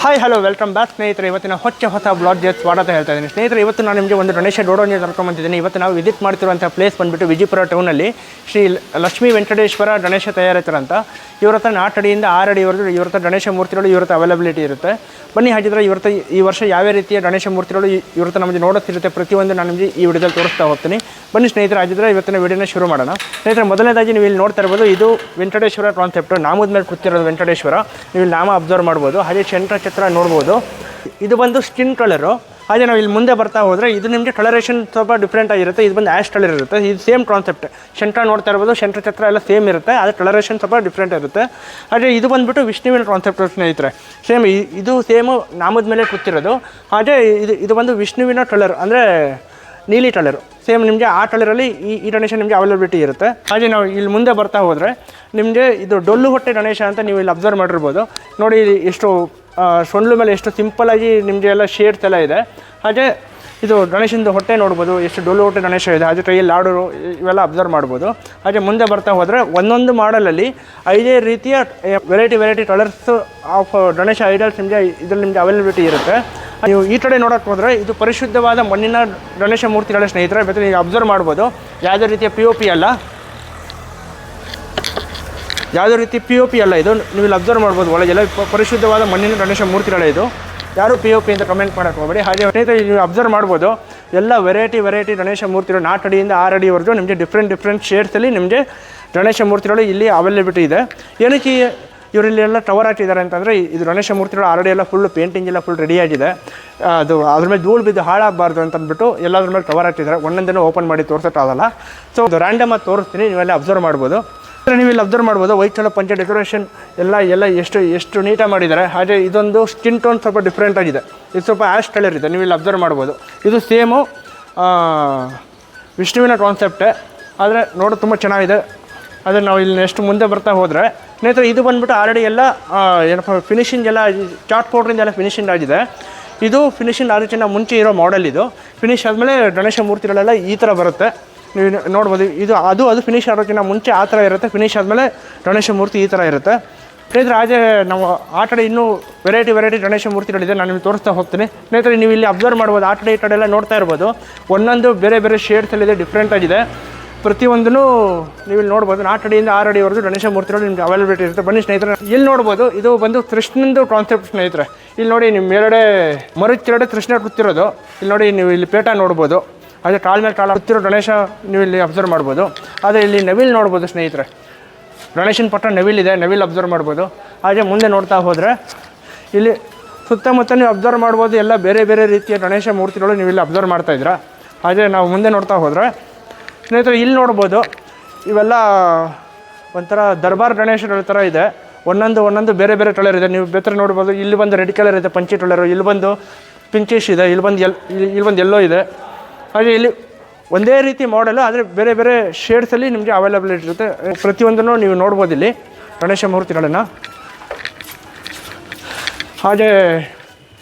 Hi hello welcome back ಸ್ನೇಹಿತರೆ. ಇವತ್ತಿನ ಹೊಸ ಬ್ಲಾಗ್ಗೆ ಸ್ವಾಗತ ಹೇಳ್ತಾ ಇದ್ದೀನಿ ಸ್ನೇಹಿತರೆ. ಇವತ್ತು ನಾನು ನಿಮಗೆ ಒಂದು ಗಣೇಶ ಡೋಡೋನಿ ಕರ್ಕೊಂಡ್ಬಂದಿದ್ದೀನಿ. ಇವತ್ತು ನಾವು ವಿಸಿಟ್ ಮಾಡ್ತಿರುವಂಥ ಪ್ಲೇಸ್ ಬಂದುಬಿಟ್ಟು ವಿಜಯಪುರ ಟೌನಲ್ಲಿ ಶ್ರೀ ಲಕ್ಷ್ಮೀ ವೆಂಕಟೇಶ್ವರ ಗಣೇಶ ತಯಾರಕರು ಅಂತ. ಇವ್ರ ಹತ್ರ 4 ಅಡಿಯಿಂದ 6 ಅಡಿವರೆಗೂ ಇವ್ರ ಹತ್ರ ಗಣೇಶ ಮೂರ್ತಿಗಳು ಇವ್ರ ಹತ್ರ ಅವೈಲಬಿಲಿಟಿ ಇರುತ್ತೆ. ಬನ್ನಿ, ಹಾಗಿದ್ರೆ ಇವ್ರ ಹತ್ರ ಈ ವರ್ಷ ಯಾವ ರೀತಿಯ ಗಣೇಶ ಮೂರ್ತಿಗಳು ಇವ್ರ ಹತ್ರ ನಮಗೆ ನೋಡುತ್ತಿರುತ್ತೆ ಪ್ರತಿಯೊಂದು ನಾನು ನಿಮಗೆ ಈ ವಿಡಿಯೋದಲ್ಲಿ ತೋರಿಸ್ತಾ ಹೋಗ್ತೀನಿ. ಬನ್ನಿ ಸ್ನೇಹಿತರೆ, ಹಾಗಿದ್ರೆ ಇವತ್ತಿನ ವಿಡಿಯೋನ ಶುರು ಮಾಡೋಣ. ಸ್ನೇಹಿತರೆ, ಮೊದಲನೇದಾಗಿ ನೀವು ಇಲ್ಲಿ ನೋಡ್ತಾ ಇರ್ಬೋದು, ಇದು ವೆಂಕಟೇಶ್ವರ ಕಾನ್ಸೆಪ್ಟು. ನಾಮದ ಮೇಲೆ ಕೂತಿರೋದು ವೆಂಕಟೇಶ್ವರ. ನೀವು ಇಲ್ಲಿ ನಾಮ ಅಬ್ಸರ್ವ್ ಮಾಡ್ಬೋದು. ಹಾಗೆ ಚಂದ್ರ ನೋಡ್ಬೋದು. ಇದು ಬಂದು ಸ್ಕಿನ್ ಕಲರು. ಹಾಗೆ ನಾವು ಇಲ್ಲಿ ಮುಂದೆ ಬರ್ತಾ ಹೋದರೆ ಇದು ನಿಮಗೆ ಕಲರೇಷನ್ ಸ್ವಲ್ಪ ಡಿಫ್ರೆಂಟ್ ಆಗಿರುತ್ತೆ. ಇದು ಬಂದು ಆ್ಯಶ್ ಕಲರ್ ಇರುತ್ತೆ. ಇದು ಸೇಮ್ ಕಾನ್ಸೆಪ್ಟ್. ಶಂಟ್ರ ನೋಡ್ತಾ ಇರ್ಬೋದು, ಚತ್ರ ಎಲ್ಲ ಸೇಮ್ ಇರುತ್ತೆ, ಆದರೆ ಕಲರೇಷನ್ ಸ್ವಲ್ಪ ಡಿಫ್ರೆಂಟ್ ಇರುತ್ತೆ. ಹಾಗೆ ಇದು ಬಂದುಬಿಟ್ಟು ವಿಷ್ಣುವಿನ ಕಾನ್ಸೆಪ್ಟ್ ಸ್ನೇಹಿತರೆ. ಸೇಮ್ ಇದು ಸೇಮು ನಾಮದ ಮೇಲೆ ಕೂತಿರೋದು. ಹಾಗೆ ಇದು ಬಂದು ವಿಷ್ಣುವಿನ ಕಲರ್, ಅಂದರೆ ನೀಲಿ ಕಲರು. ಸೇಮ್ ನಿಮಗೆ ಆ ಕಲರಲ್ಲಿ ಈ ಗಣೇಶ ನಿಮಗೆ ಅವೈಲಬಿಲಿಟಿ ಇರುತ್ತೆ. ಹಾಗೆ ನಾವು ಇಲ್ಲಿ ಮುಂದೆ ಬರ್ತಾ ಹೋದರೆ ನಿಮಗೆ ಇದು ಡೊಳ್ಳು ಹೊಟ್ಟೆ ಗಣೇಶ ಅಂತ ನೀವು ಇಲ್ಲಿ ಅಬ್ಸರ್ವ್ ಮಾಡಿರ್ಬೋದು. ನೋಡಿ ಎಷ್ಟು ಸೊಂಡ್ಲು ಮೇಲೆ ಎಷ್ಟು ಸಿಂಪಲಾಗಿ ನಿಮಗೆ ಎಲ್ಲ ಶೇಡ್ಸ್ ಎಲ್ಲ ಇದೆ. ಹಾಗೆ ಇದು ಗಣೇಶಂದು ಹೊಟ್ಟೆ ನೋಡ್ಬೋದು, ಎಷ್ಟು ಡೊಳ್ಳು ಹೊಟ್ಟೆ ಗಣೇಶ ಇದೆ. ಹಾಗೆ ಕೈಯಲ್ಲಿ ಆಡೋರು ಇವೆಲ್ಲ ಅಬ್ಸರ್ವ್ ಮಾಡ್ಬೋದು. ಹಾಗೆ ಮುಂದೆ ಬರ್ತಾ ಹೋದರೆ ಒಂದೊಂದು ಮಾಡಲಲ್ಲಿ 5 ರೀತಿಯ variety colours of Ganesha idols ಇದರಲ್ಲಿ ನಿಮಗೆ ಅವೈಲಬಿಲಿಟಿ ಇರುತ್ತೆ. ನೀವು ಈ ಕಡೆ ನೋಡೋಕ್ಕೆ ಹೋದರೆ ಇದು ಪರಿಶುದ್ಧವಾದ ಮಣ್ಣಿನ ಗಣೇಶ ಮೂರ್ತಿಗಳ ಸ್ನೇಹಿತರೆ. ಮತ್ತು ನೀವು ಅಬ್ಸರ್ವ್ ಮಾಡ್ಬೋದು, ಯಾವುದೇ ರೀತಿಯ POP ಅಲ್ಲ, ಯಾವುದೇ ರೀತಿ POP ಅಲ್ಲ. ಇದು ನೀವು ಇಲ್ಲಿ ಅಬ್ಸರ್ವ್ ಮಾಡ್ಬೋದು, ಒಳಗೆಲ್ಲ ಪರಿಶುದ್ಧವಾದ ಮಣ್ಣಿನ ಗಣೇಶ ಮೂರ್ತಿಗಳೇ. ಇದು ಯಾರು POP ಅಂತ ಕಮೆಂಟ್ ಮಾಡೋಕ್ಕೆ ಹೋಗಬೇಡಿ. ಹಾಗೆ ಸ್ನೇಹಿತರೆ, ನೀವು ಅಬ್ಸರ್ವ್ ಮಾಡ್ಬೋದು, ಎಲ್ಲ ವೆರೈಟಿ ಗಣೇಶ ಮೂರ್ತಿಗಳು 4 ಅಡಿಯಿಂದ 6 ಅಡಿವರೆಗೂ ನಿಮಗೆ ಡಿಫ್ರೆಂಟ್ ಶೇಡ್ಸಲ್ಲಿ ನಿಮಗೆ ಗಣೇಶ ಮೂರ್ತಿಗಳು ಇಲ್ಲಿ ಅವೈಲಬಿಲಿಟಿ ಇದೆ. ಏನಕ್ಕೆ ಇವರಲ್ಲಿ ಎಲ್ಲ ಟವರ್ ಹಾಕಿದ್ದಾರೆ ಅಂತಂದರೆ, ಇದು ಗಣೇಶ ಮೂರ್ತಿಗಳು 6 ಅಡಿ ಎಲ್ಲ ಫುಲ್ ಪೇಂಟಿಂಗ್ ಎಲ್ಲ ಫುಲ್ ರೆಡಿಯಾಗಿದೆ. ಅದು ಅದ್ರ ಮೇಲೆ ಧೂಳು ಬಿದ್ದು ಹಾಳಾಗಬಾರ್ದು ಅಂತಂದ್ಬಿಟ್ಟು ಎಲ್ಲದ್ರ ಮೇಲೆ ಟವರ್ ಹಾಕಿದ್ದಾರೆ. ಒಂದೊಂದನ್ನು ಓಪನ್ ಮಾಡಿ ತೋರಿಸೋಕ್ಕಾಗಲ್ಲ. ಸೊ ಅದು ರ್ಯಾಂಡಮ್ ಆಗಿ ತೋರಿಸ್ತೀನಿ, ನೀವೆಲ್ಲ ಅಬ್ಸರ್ವ್ ಮಾಡ್ಬೋದು. ನೀವು ಇಲ್ಲಿ ಅಬ್ಸರ್ವ್ ಮಾಡ್ಬೋದು, ವೈಟ್ ಕಲರ್ ಪಂಚೆ ಡೆಕೋರೇಷನ್ ಎಲ್ಲ ಎಷ್ಟು ನೀಟಾಗಿ ಮಾಡಿದ್ದಾರೆ. ಹಾಗೆ ಇದೊಂದು ಸ್ಕಿನ್ ಟೋನ್ ಸ್ವಲ್ಪ ಡಿಫ್ರೆಂಟ್ ಆಗಿದೆ. ಇದು ಸ್ವಲ್ಪ ಆ್ಯಶ್ ಕಲರ್ ಇದೆ, ನೀವು ಇಲ್ಲಿ ಅಬ್ಸರ್ವ್ ಮಾಡ್ಬೋದು. ಇದು ಸೇಮು ವಿಷ್ಣುವಿನ ಕಾನ್ಸೆಪ್ಟೇ, ಆದರೆ ನೋಡೋದು ತುಂಬ ಚೆನ್ನಾಗಿದೆ. ಆದರೆ ನಾವು ಇಲ್ಲಿ ನೆಕ್ಸ್ಟ್ ಮುಂದೆ ಬರ್ತಾ ಹೋದರೆ ಸ್ನೇಹಿತರೆ, ಇದು ಬಂದುಬಿಟ್ಟು ಆಲ್ರೆಡಿ ಎಲ್ಲ ಏನಪ್ಪ ಫಿನಿಶಿಂಗ್ ಎಲ್ಲ ಚಾಟ್ ಪೌಡ್ರಿಂದ ಎಲ್ಲ ಫಿನಿಶಿಂಗ್ ಆಗಿದೆ. ಇದು ಫಿನಿಶಿಂಗ್ ಆಗೋಕ್ಕಿಂತ ಮುಂಚೆ ಇರೋ ಮಾಡೆಲ್. ಇದು ಫಿನಿಶ್ ಆದಮೇಲೆ ಗಣೇಶ ಮೂರ್ತಿಗಳೆಲ್ಲ ಈ ಥರ ಬರುತ್ತೆ, ನೀವು ನೋಡ್ಬೋದು. ಅದು ಫಿನಿಶ್ ಆಗೋಕ್ಕಿಂತ ಮುಂಚೆ ಆ ಥರ ಇರುತ್ತೆ, ಫಿನಿಶ್ ಆದಮೇಲೆ ಗಣೇಶ ಮೂರ್ತಿ ಈ ಥರ ಇರುತ್ತೆ ಸ್ನೇಹಿತರೆ. ಹಾಗೆ ನಾವು ಆ ಕಡೆ ಇನ್ನೂ ವೆರೈಟಿ ಗಣೇಶ ಮೂರ್ತಿಗಳಿದೆ, ನಾನು ನಿಮಗೆ ತೋರಿಸ್ತಾ ಹೋಗ್ತೀನಿ ಸ್ನೇಹಿತರೆ. ನೀವು ಇಲ್ಲಿ ಅಬ್ಸರ್ವ್ ಮಾಡ್ಬೋದು, ಆ ಕಡೆ ಈ ಕಡೆ ಎಲ್ಲ ನೋಡ್ತಾ ಇರ್ಬೋದು, ಒಂದೊಂದು ಬೇರೆ ಶೇಡ್ಸಲ್ಲಿದೆ, ಡಿಫ್ರೆಂಟ್ ಆಗಿದೆ. ಪ್ರತಿಯೊಂದೂ ನೀವು ಇಲ್ಲಿ ನೋಡ್ಬೋದು. 4 ಅಡಿಯಿಂದ 6 ಅಡಿವರೆಗೂ ಗಣೇಶ ಮೂರ್ತಿಗಳು ನಿಮಗೆ ಅವೈಲಬಿಲಿಟಿ ಇರುತ್ತೆ. ಬನ್ನಿ ಸ್ನೇಹಿತರೆ, ಇಲ್ಲಿ ನೋಡ್ಬೋದು, ಇದು ಬಂದು ಕೃಷ್ಣಂದು ಕಾನ್ಸೆಪ್ಟ್ ಸ್ನೇಹಿತರೆ. ಇಲ್ಲಿ ನೋಡಿ, ನಿಮ್ಮ ಮೇಲ್ಗಡೆ ಮರದ ಕೆಳಗಡೆ ಕೃಷ್ಣ ಕೂತಿರೋದು. ಇಲ್ಲಿ ನೋಡಿ, ನೀವು ಇಲ್ಲಿ ಪೇಟ ನೋಡ್ಬೋದು. ಹಾಗೆ ಕಾಲ ಮೇಲೆ ಕಾಲ ಕೂತಿರೋ ಗಣೇಶ ನೀವು ಇಲ್ಲಿ ಅಬ್ಸರ್ವ್ ಮಾಡ್ಬೋದು. ಆದರೆ ಇಲ್ಲಿ ನವಿಲ್ ನೋಡ್ಬೋದು ಸ್ನೇಹಿತರೆ, ಗಣೇಶನ ಪಟ್ಟ ನವಿಲಿದೆ, ನವಿಲ್ ಅಬ್ಸರ್ವ್ ಮಾಡ್ಬೋದು. ಹಾಗೆ ಮುಂದೆ ನೋಡ್ತಾ ಹೋದರೆ ಇಲ್ಲಿ ಸುತ್ತಮುತ್ತ ನೀವು ಅಬ್ಸರ್ವ್ ಮಾಡ್ಬೋದು, ಎಲ್ಲ ಬೇರೆ ರೀತಿಯ ಗಣೇಶ ಮೂರ್ತಿಗಳು ನೀವು ಇಲ್ಲಿ ಅಬ್ಸರ್ವ್ ಮಾಡ್ತಾಯಿದ್ದೀರಾ. ಹಾಗೆ ನಾವು ಮುಂದೆ ನೋಡ್ತಾ ಹೋದರೆ ಸ್ನೇಹಿತರೆ, ಇಲ್ಲಿ ನೋಡ್ಬೋದು, ಇವೆಲ್ಲ ಒಂಥರ ದರ್ಬಾರ್ ಗಣೇಶಗಳ ಥರ ಇದೆ. ಒಂದೊಂದು ಬೇರೆ ಕಲರ್ ಇದೆ, ನೀವು ಬೇರೆ ನೋಡ್ಬೋದು. ಇಲ್ಲಿ ಬಂದು ರೆಡ್ ಕಲರ್ ಇದೆ, ಪಂಚಿ ಕಲರು. ಇಲ್ಲಿ ಬಂದು ಪಿಂಕಿಶ್ ಇದೆ, ಇಲ್ಲಿ ಬಂದು ಎಲ್ಲೋ ಇದೆ. ಹಾಗೆ ಇಲ್ಲಿ ಒಂದೇ ರೀತಿ ಮಾಡೆಲು, ಆದರೆ ಬೇರೆ ಶೇಡ್ಸಲ್ಲಿ ನಿಮಗೆ ಅವೈಲಬಿಲಿಟಿ ಇರುತ್ತೆ. ಪ್ರತಿಯೊಂದನ್ನು ನೀವು ನೋಡ್ಬೋದು ಇಲ್ಲಿ ಗಣೇಶ ಮೂರ್ತಿಗಳನ್ನು. ಹಾಗೆ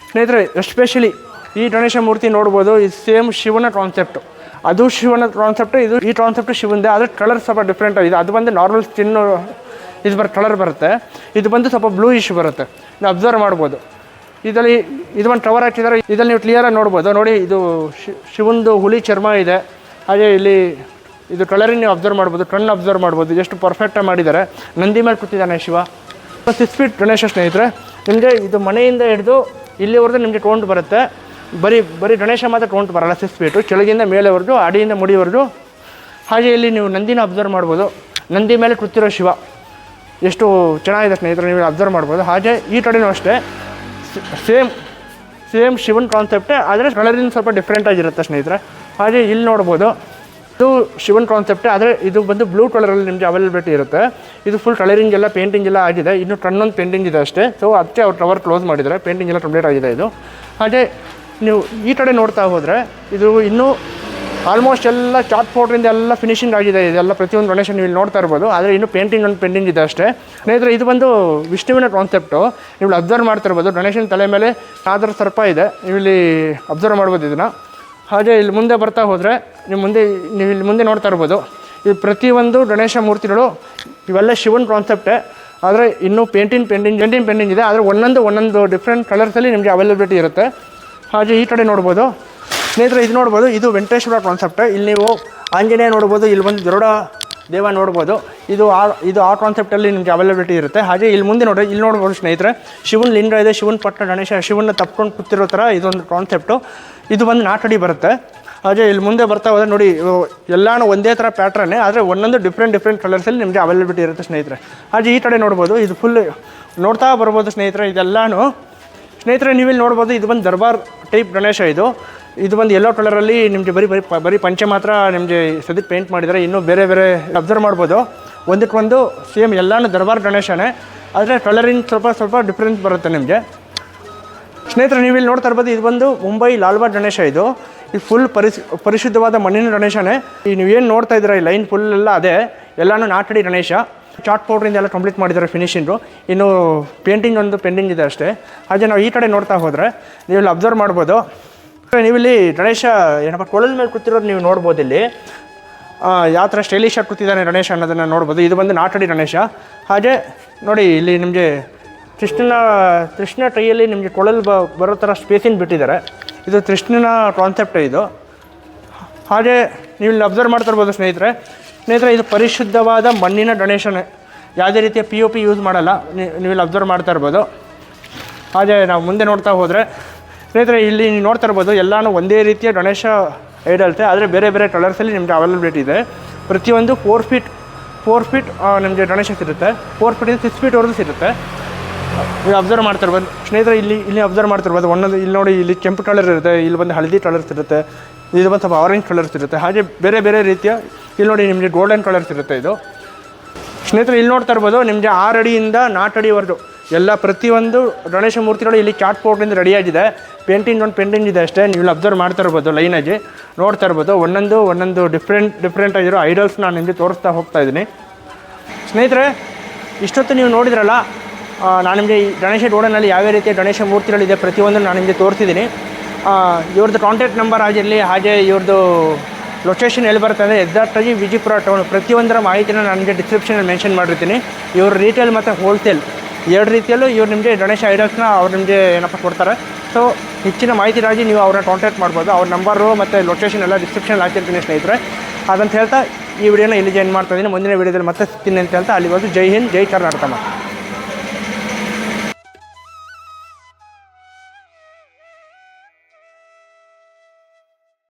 ಸ್ನೇಹಿತರೆ, ಎಸ್ಪೆಷಲಿ ಈ ಗಣೇಶ ಮೂರ್ತಿ ನೋಡ್ಬೋದು, ಇದು ಸೇಮ್ ಶಿವನ ಕಾನ್ಸೆಪ್ಟು. ಅದು ಶಿವನ ಕಾನ್ಸೆಪ್ಟು, ಈ ಕಾನ್ಸೆಪ್ಟು ಶಿವಂದೆ, ಆದರೆ ಕಲರ್ ಸ್ವಲ್ಪ ಡಿಫ್ರೆಂಟ್ ಆಗಿದೆ. ಅದು ಬಂದು ನಾರ್ಮಲ್ ಸ್ಕಿನ್ನು ಇದು ಕಲರ್ ಬರುತ್ತೆ. ಇದು ಬಂದು ಸ್ವಲ್ಪ ಬ್ಲೂ ಇಶ್ ಬರುತ್ತೆ, ನೀವು ಅಬ್ಸರ್ವ್ ಮಾಡ್ಬೋದು. ಇದು ಒಂದು ಟವರ್ ಹಾಕಿದ್ದಾರೆ, ಇದರಲ್ಲಿ ನೀವು ಕ್ಲಿಯರಾಗಿ ನೋಡ್ಬೋದು. ನೋಡಿ, ಇದು ಶಿವಂದು ಹುಲಿ ಚರ್ಮ ಇದೆ. ಹಾಗೆ ಇಲ್ಲಿ ಇದು ಕಲರಿನ ನೀವು ಅಬ್ಸರ್ವ್ ಮಾಡ್ಬೋದು, ಕಣ್ಣು ಅಬ್ಸರ್ವ್ ಮಾಡ್ಬೋದು, ಎಷ್ಟು ಪರ್ಫೆಕ್ಟಾಗಿ ಮಾಡಿದ್ದಾರೆ. ನಂದಿ ಮೇಲೆ ಕೂತಿದ್ದಾನೆ ಶಿವ. 6 ಫೀಟ್ ಗಣೇಶ ಸ್ನೇಹಿತರೆ. ನಿಮಗೆ ಇದು ಮನೆಯಿಂದ ಹಿಡಿದು ಇಲ್ಲಿವರೆಗೂ ನಿಮಗೆ ಕೌಂಟ್ ಬರುತ್ತೆ. ಬರೀ ಗಣೇಶ ಮಾತ್ರ ಕೌಂಟ್ ಬರೋಲ್ಲ. 6 ಫೀಟು ಕೆಳಗಿಂದ ಮೇಲೆವರೆಗೂ, ಅಡಿಯಿಂದ ಮುಡಿವರೆಗೂ. ಹಾಗೆ ಇಲ್ಲಿ ನೀವು ನಂದಿನ ಅಬ್ಸರ್ವ್ ಮಾಡ್ಬೋದು, ನಂದಿ ಮೇಲೆ ಕೂತಿರೋ ಶಿವ ಎಷ್ಟು ಚೆನ್ನಾಗಿದೆ ಸ್ನೇಹಿತರೆ, ನೀವು ಅಬ್ಸರ್ವ್ ಮಾಡ್ಬೋದು. ಹಾಗೆ ಈ ಕಡೆಯೂ ಅಷ್ಟೇ, ಸೇಮ್ ಶಿವನ್ ಕಾನ್ಸೆಪ್ಟೇ, ಆದರೆ ಕಲರಿನ ಸ್ವಲ್ಪ ಡಿಫ್ರೆಂಟ್ ಆಗಿರುತ್ತೆ ಸ್ನೇಹಿತರೆ. ಹಾಗೆ ಇಲ್ಲಿ ನೋಡ್ಬೋದು, ಇದು ಶಿವನ್ ಕಾನ್ಸೆಪ್ಟೇ, ಆದರೆ ಇದು ಬಂದು ಬ್ಲೂ ಕಲರಲ್ಲಿ ನಿಮಗೆ ಅವೈಲಬಿಲಿಟಿ ಇರುತ್ತೆ. ಇದು ಫುಲ್ ಕಲರಿಂಗ್ ಎಲ್ಲ ಪೇಂಟಿಂಗ್ ಎಲ್ಲ ಆಗಿದೆ, ಇನ್ನೂ ಕಣ್ಣೊಂದು ಪೇಂಟಿಂಗ್ ಇದೆ ಅಷ್ಟೇ. ಸೊ ಅದಕ್ಕೆ ಅವ್ರು ಟವರ್ ಕ್ಲೋಸ್ ಮಾಡಿದ್ದಾರೆ, ಪೇಂಟಿಂಗ್ ಎಲ್ಲ ಕಂಪ್ಲೀಟ್ ಆಗಿದೆ ಇದು. ಹಾಗೆ ನೀವು ಈ ಕಡೆ ನೋಡ್ತಾ ಹೋದರೆ ಇದು ಇನ್ನೂ ಆಲ್ಮೋಸ್ಟ್ ಎಲ್ಲ ಚಾಟ್ ಪೌಡ್ರಿಂದ ಎಲ್ಲ ಫಿನಿಶಿಂಗ್ ಆಗಿದೆ. ಇದೆಲ್ಲ ಪ್ರತಿಯೊಂದು ಗಣೇಶ ನೀವು ಇಲ್ಲಿ ನೋಡ್ತಾ ಇರ್ಬೋದು, ಆದರೆ ಇನ್ನೂ ಪೇಂಟಿಂಗ್ ಇದೆ ಅಷ್ಟೇ ಸ್ನೇಹಿತರೆ. ಇದು ಬಂದು ವಿಷ್ಣುವಿನ ಕಾನ್ಸೆಪ್ಟು, ನೀವು ಅಬ್ಸರ್ವ್ ಮಾಡ್ತಿರ್ಬೋದು. ಗಣೇಶನ ತಲೆ ಮೇಲೆ ನಾದರ ಸರ್ಪ ಇದೆ, ನೀವು ಇಲ್ಲಿ ಅಬ್ಸರ್ವ್ ಮಾಡ್ಬೋದು ಇದನ್ನು. ಹಾಗೆ ಇಲ್ಲಿ ಮುಂದೆ ಬರ್ತಾ ಹೋದರೆ ನೀವು ಇಲ್ಲಿ ಮುಂದೆ ನೋಡ್ತಾ ಇರ್ಬೋದು, ಇದು ಪ್ರತಿಯೊಂದು ಗಣೇಶ ಮೂರ್ತಿಗಳು ಇವೆಲ್ಲ ಶಿವನ್ ಕಾನ್ಸೆಪ್ಟೇ, ಆದರೆ ಇನ್ನೂ ಪೇಂಟಿಂಗ್ ಇದೆ, ಆದರೆ ಒಂದೊಂದು ಡಿಫ್ರೆಂಟ್ ಕಲರ್ಸಲ್ಲಿ ನಿಮಗೆ ಅವೈಲಬಿಲಿಟಿ ಇರುತ್ತೆ. ಹಾಗೆ ಈ ಕಡೆ ನೋಡ್ಬೋದು ಸ್ನೇಹಿತರೆ, ಇದು ನೋಡ್ಬೋದು, ಇದು ವೆಂಕಟೇಶ್ವರ ಕಾನ್ಸೆಪ್ಟ್. ಇಲ್ಲಿ ನೀವು ಆಂಜನೇಯ ನೋಡ್ಬೋದು, ಇಲ್ಲಿ ಬಂದು ಗರುಡ ದೇವ ನೋಡ್ಬೋದು. ಇದು ಆ ಕಾನ್ಸೆಪ್ಟಲ್ಲಿ ನಿಮಗೆ ಅವೈಲಬಿಲಿಟಿ ಇರುತ್ತೆ. ಹಾಗೆ ಇಲ್ಲಿ ಮುಂದೆ ಇಲ್ಲಿ ನೋಡ್ಬೋದು ಸ್ನೇಹಿತರೆ, ಶಿವನ ಲಿಂಗ ಇದೆ, ಶಿವನ ಪಟ್ಟ ಗಣೇಶ, ಶಿವನ ತಪ್ಕೊಂಡು ಕೂತಿರೋ ಥರ ಇದೊಂದು ಕಾನ್ಸೆಪ್ಟು. ಇದು ಬಂದು ನಾಟಡಿ ಬರುತ್ತೆ. ಹಾಗೆ ಇಲ್ಲಿ ಮುಂದೆ ಬರ್ತಾ ಹೋದರೆ ನೋಡಿ, ಎಲ್ಲನೂ ಒಂದೇ ಥರ ಪ್ಯಾಟ್ರನ್ನೇ, ಆದರೆ ಒಂದೊಂದು ಡಿಫ್ರೆಂಟ್ ಕಲರ್ಸಲ್ಲಿ ನಿಮಗೆ ಅವೈಲಬಿಲಿಟಿ ಇರುತ್ತೆ ಸ್ನೇಹಿತರೆ. ಹಾಗೆ ಈ ಕಡೆ ನೋಡ್ಬೋದು, ಇದು ಫುಲ್ ನೋಡ್ತಾ ಬರ್ಬೋದು ಸ್ನೇಹಿತರೆ. ಇದೆಲ್ಲನೂ ಸ್ನೇಹಿತರೆ ನೀವಿಲ್ಲಿ ನೋಡ್ಬೋದು, ಇದು ಬಂದು ದರ್ಬಾರ್ ಟೈಪ್ ಗಣೇಶ. ಇದು ಬಂದು ಯೆಲ್ಲೋ ಕಲರಲ್ಲಿ ನಿಮಗೆ ಬರೀ ಪಂಚೆ ಮಾತ್ರ ನಿಮಗೆ ಸದ್ಯಕ್ಕೆ ಪೇಂಟ್ ಮಾಡಿದ್ದಾರೆ. ಇನ್ನೂ ಬೇರೆ ಅಬ್ಸರ್ವ್ ಮಾಡ್ಬೋದು, ಒಂದಕ್ಕೊಂದು ಸೇಮ್ ಎಲ್ಲನೂ ದರ್ಬಾರ್ ಗಣೇಶನೇ, ಆದರೆ ಕಲರಿಂಗ್ ಸ್ವಲ್ಪ ಡಿಫ್ರೆನ್ಸ್ ಬರುತ್ತೆ ನಿಮಗೆ. ಸ್ನೇಹಿತರೆ ನೀವಿಲ್ಲಿ ನೋಡ್ತಾ ಇರ್ಬೋದು, ಇದು ಬಂದು ಮುಂಬೈ ಲಾಲ್ಬಾಗ್ ಗಣೇಶ. ಇದು ಫುಲ್ ಪರಿಶುದ್ಧವಾದ ಮಣ್ಣಿನ ಗಣೇಶನೇ. ಈಗ ನೀವೇನು ನೋಡ್ತಾ ಇದ್ದೀರಾ, ಈ ಲೈನ್ ಫುಲ್ ಎಲ್ಲ ಅದೇ ಎಲ್ಲನೂ ನಾಟಡಿ ಗಣೇಶ. ಚಾಟ್ ಪೌಡ್ರಿಂದ ಎಲ್ಲ ಕಂಪ್ಲೀಟ್ ಮಾಡಿದ್ದಾರೆ ಫಿನಿಶಿಂಗು. ಇನ್ನು ಪೇಂಟಿಂಗ್ ಒಂದು ಪೆಂಡಿಂಗ್ ಇದೆ ಅಷ್ಟೇ. ಹಾಗೆ ನಾವು ಈ ಕಡೆ ನೋಡ್ತಾ ಹೋದರೆ ನೀವಿಲ್ಲಿ ಅಬ್ಸರ್ವ್ ಮಾಡ್ಬೋದು, ನೀವಿಲ್ಲಿ ಗಣೇಶ ಏನಪ್ಪ ಕೊಳಲ್ ಮೇಲೆ ಕೂತಿರೋದು ನೀವು ನೋಡ್ಬೋದು. ಇಲ್ಲಿ ಯಾವ ಥರ ಸ್ಟೈಲಿಶ್ ಆಗಿ ಕೂತಿದ್ದಾನೆ ಗಣೇಶ ಅನ್ನೋದನ್ನು ನೋಡ್ಬೋದು. ಇದು ಬಂದು ನಾಟಡಿ ಗಣೇಶ. ಹಾಗೆ ನೋಡಿ, ಇಲ್ಲಿ ನಿಮಗೆ ಕೃಷ್ಣ ಕೈಯಲ್ಲಿ ನಿಮಗೆ ಕೊಳಲ್ ಬರೋ ಥರ ಸ್ಪೇಸಿಂಗ್ ಬಿಟ್ಟಿದ್ದಾರೆ. ಇದು ಕೃಷ್ಣನ ಕಾನ್ಸೆಪ್ಟ್ ಇದು. ಹಾಗೆ ನೀವು ಇಲ್ಲಿ ಅಬ್ಸರ್ವ್ ಮಾಡ್ತಾ ಇರ್ಬೋದು ಸ್ನೇಹಿತರೆ, ಇದು ಪರಿಶುದ್ಧವಾದ ಮಣ್ಣಿನ ಗಣೇಶನೇ, ಯಾವುದೇ ರೀತಿಯ POP ಯೂಸ್ ಮಾಡಲ್ಲ. ನೀವಿಲ್ಲಿ ಅಬ್ಸರ್ವ್ ಮಾಡ್ತಾ ಇರ್ಬೋದು. ಹಾಗೆ ನಾವು ಮುಂದೆ ನೋಡ್ತಾ ಹೋದರೆ ಸ್ನೇಹಿತರೆ, ಇಲ್ಲಿ ನೀವು ನೋಡ್ತಾ ಇರ್ಬೋದು, ಎಲ್ಲನೂ ಒಂದೇ ರೀತಿಯ ಗಣೇಶ ಐಡಲ್ತೆ, ಆದರೆ ಬೇರೆ ಕಲರ್ಸಲ್ಲಿ ನಿಮಗೆ ಅವೈಲಬಿಲಿಟಿ ಇದೆ. ಪ್ರತಿಯೊಂದು 4 ಫೀಟ್ ನಿಮಗೆ ಗಣೇಶ ಸಿಗುತ್ತೆ. 4 ಫೀಟಿಂದ 6 ಫೀಟ್ವರೆಗೂ ಸಿಗುತ್ತೆ. ನೀವು ಅಬ್ಸರ್ವ್ ಮಾಡ್ತಿರ್ಬೋದು ಸ್ನೇಹಿತರೆ, ಇಲ್ಲಿ ಅಬ್ಸರ್ವ್ ಮಾಡ್ತಿರ್ಬೋದು. ಒಂದೊಂದು ಇಲ್ಲಿ ನೋಡಿ, ಇಲ್ಲಿ ಕೆಂಪು ಕಲರ್ ಇರುತ್ತೆ, ಇಲ್ಲಿ ಬಂದು ಹಳದಿ ಕಲರ್ಸ್ ಇರುತ್ತೆ, ಇದು ಬಂದು ಸ್ವಲ್ಪ ಆರೆಂಜ್ ಕಲರ್ಸ್ ಇರುತ್ತೆ. ಹಾಗೆ ಬೇರೆ ರೀತಿಯ ಇಲ್ಲಿ ನೋಡಿ ನಿಮಗೆ ಗೋಲ್ಡನ್ ಕಲರ್ಸ್ ಇರುತ್ತೆ. ಇದು ಸ್ನೇಹಿತರೆ ಇಲ್ಲಿ ನೋಡ್ತಾ ಇರ್ಬೋದು, ನಿಮಗೆ 6 ಅಡಿಯಿಂದ 4 ಅಡಿವರೆಗೂ ಎಲ್ಲ ಪ್ರತಿಯೊಂದು ಗಣೇಶ ಮೂರ್ತಿಗಳು ಇಲ್ಲಿ ಚಾಟ್ ಪೌಡ್ರಿಂದ ರೆಡಿಯಾಗಿದೆ. ಪೇಂಟಿಂಗ್ ಇದೆ ಅಷ್ಟೇ. ನೀವು ಅಬ್ಸರ್ವ್ ಮಾಡ್ತಾ ಇರ್ಬೋದು, ಲೈನಾಗಿ ನೋಡ್ತಾ ಇರ್ಬೋದು. ಒಂದೊಂದು ಡಿಫ್ರೆಂಟ್ ಆಗಿರೋ ಐಡಲ್ಸ್ ನಾನು ನಿಮಗೆ ತೋರಿಸ್ತಾ ಹೋಗ್ತಾ ಇದ್ದೀನಿ. ಸ್ನೇಹಿತರೆ, ಇಷ್ಟೊತ್ತು ನೀವು ನೋಡಿದ್ರಲ್ಲ, ನಾನು ನಿಮಗೆ ಈ ಗಣೇಶ ರೋಡನಲ್ಲಿ ಯಾವ ರೀತಿಯ ಗಣೇಶ ಮೂರ್ತಿಗಳಿದೆ ಪ್ರತಿಯೊಂದು ನಾನು ನಿಮಗೆ ತೋರಿಸಿದ್ದೀನಿ. ಇವ್ರದ್ದು ಕಾಂಟ್ಯಾಕ್ಟ್ ನಂಬರ್ ಆಗಿರಲಿ, ಹಾಗೆ ಇವ್ರದ್ದು ಲೊಕೇಶನ್ ಎಲ್ಲಿ ಬರುತ್ತೆ ಅಂದರೆ ಎಕ್ಸಾಕ್ಟಾಗಿ ವಿಜಯಪುರ ಟೌನ್. ಪ್ರತಿಯೊಂದರ ಮಾಹಿತಿನ ನಾನು ನಿಮಗೆ ಡಿಸ್ಕ್ರಿಪ್ಷನಲ್ಲಿ ಮೆನ್ಷನ್ ಮಾಡಿರ್ತೀನಿ. ಇವ್ರ ರಿಟೇಲ್ ಮತ್ತು ಹೋಲ್ಸೇಲ್ 2 ರೀತಿಯಲ್ಲೂ ಇವ್ರು ನಿಮಗೆ ಗಣೇಶ ಐಡಲ್ಸ್ನ ಅವ್ರು ನಿಮಗೆ ಕೊಡ್ತಾರೆ. ಸೊ ಹೆಚ್ಚಿನ ಮಾಹಿತಿಗಾಗಿ ನೀವು ಅವ್ರನ್ನ ಕಾಂಟ್ಯಾಕ್ಟ್ ಮಾಡ್ಬೋದು. ಅವ್ರ ನಂಬರು ಮತ್ತು ಲೊಕೇಶನ್ ಎಲ್ಲ ಡಿಸ್ಕ್ರಿಪ್ಷನಲ್ಲಿ ಹಾಕಿರ್ತೀನಿ ಸ್ನೇಹಿತರೆ. ಅದಂತ ಹೇಳ್ತಾ ಈ ವಿಡಿಯೋನ ಇಲ್ಲಿ ಜಾಯಿನ್ ಮಾಡ್ತಾ ಇದ್ದೀನಿ. ಮುಂದಿನ ವಿಡಿಯೋದಲ್ಲಿ ಮತ್ತೆ ಸಿಗ್ತೀನಿ ಅಂತ ಹೇಳ್ತಾ ಅಲ್ಲಿವರೆಗೂ ಜೈ ಹಿಂದ್, ಜೈ ಕರ್ನಾಟಕ.